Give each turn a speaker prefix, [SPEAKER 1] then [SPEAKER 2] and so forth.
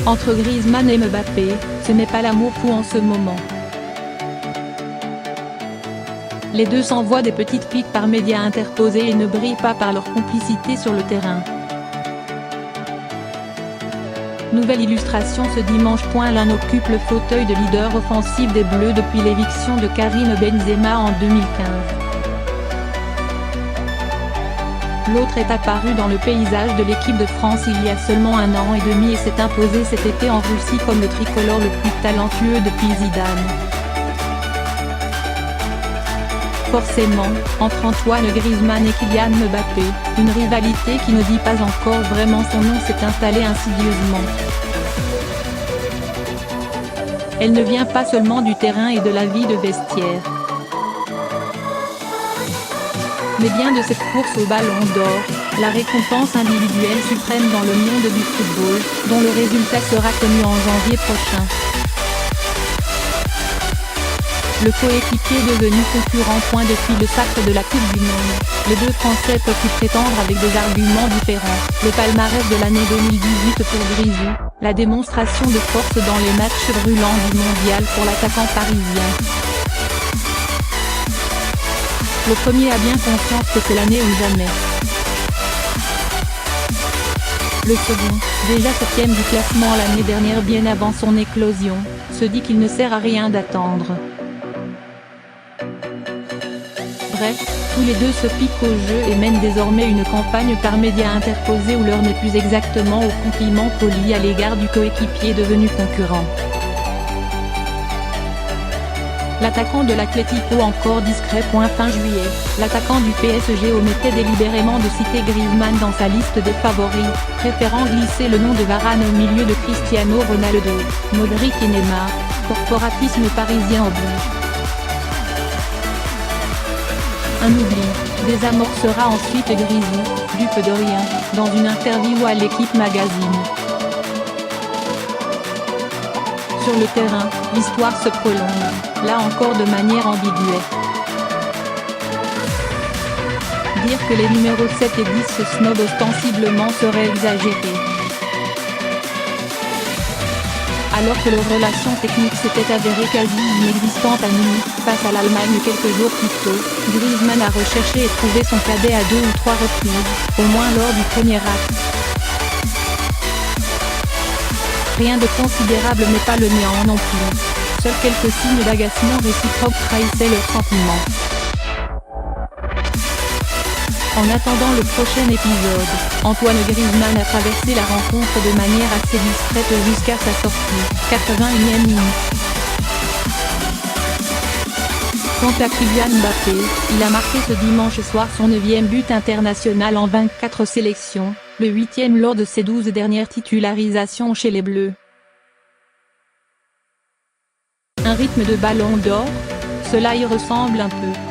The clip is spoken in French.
[SPEAKER 1] Entre Griezmann et Mbappé, ce n'est pas l'amour fou en ce moment. Les deux s'envoient des petites piques par médias interposés et ne brillent pas par leur complicité sur le terrain. Nouvelle illustration ce dimanche. L'un occupe le fauteuil de leader offensif des Bleus depuis l'éviction de Karim Benzema en 2015. L'autre est apparu dans le paysage de l'équipe de France il y a seulement 1 an et demi et s'est imposé cet été en Russie comme le tricolore le plus talentueux depuis Zidane. Forcément, entre Antoine Griezmann et Kylian Mbappé, une rivalité qui ne dit pas encore vraiment son nom s'est installée insidieusement. Elle ne vient pas seulement du terrain et de la vie de vestiaire, mais bien de cette course au Ballon d'Or, la récompense individuelle suprême dans le monde du football, dont le résultat sera connu en janvier prochain. Le coéquipier devenu concurrent. Depuis le sacre de la Coupe du Monde, les deux Français peuvent y prétendre avec des arguments différents. Le palmarès de l'année 2018 pour Grisou, la démonstration de force dans les matchs brûlants du mondial pour l'attaquant parisien. Le premier a bien conscience que c'est l'année ou jamais. Le second, déjà 7e du classement l'année dernière bien avant son éclosion, se dit qu'il ne sert à rien d'attendre. Bref, tous les deux se piquent au jeu et mènent désormais une campagne par médias interposés où l'heure n'est plus exactement aux compliments polis à l'égard du coéquipier devenu concurrent. L'attaquant de l'Atlético encore discret. Fin juillet, l'attaquant du PSG omettait délibérément de citer Griezmann dans sa liste des favoris, préférant glisser le nom de Varane au milieu de Cristiano Ronaldo, Modric et Neymar. Corporatisme parisien oblige. Un oubli désamorcera ensuite Grisou, dupe de rien, dans une interview à l'Équipe Magazine. Sur le terrain, l'histoire se prolonge, là encore de manière ambiguë. Dire que les numéros 7 et 10 se snobent ostensiblement serait exagéré. Alors que leur relation technique s'était avérée quasi inexistante à Munich, face à l'Allemagne quelques jours plus tôt, Griezmann a recherché et trouvé son cadet à 2 ou 3 reprises, au moins lors du premier acte. Rien de considérable mais pas le néant non plus. Seuls quelques signes d'agacement réciproque trahissaient leurs sentiments. En attendant le prochain épisode, Antoine Griezmann a traversé la rencontre de manière assez discrète jusqu'à sa sortie, 81e minute. Quant à Kylian Mbappé, il a marqué ce dimanche soir son 9e but international en 24 sélections, le 8e lors de ses 12 dernières titularisations chez les Bleus. Un rythme de Ballon d'Or? Cela y ressemble un peu.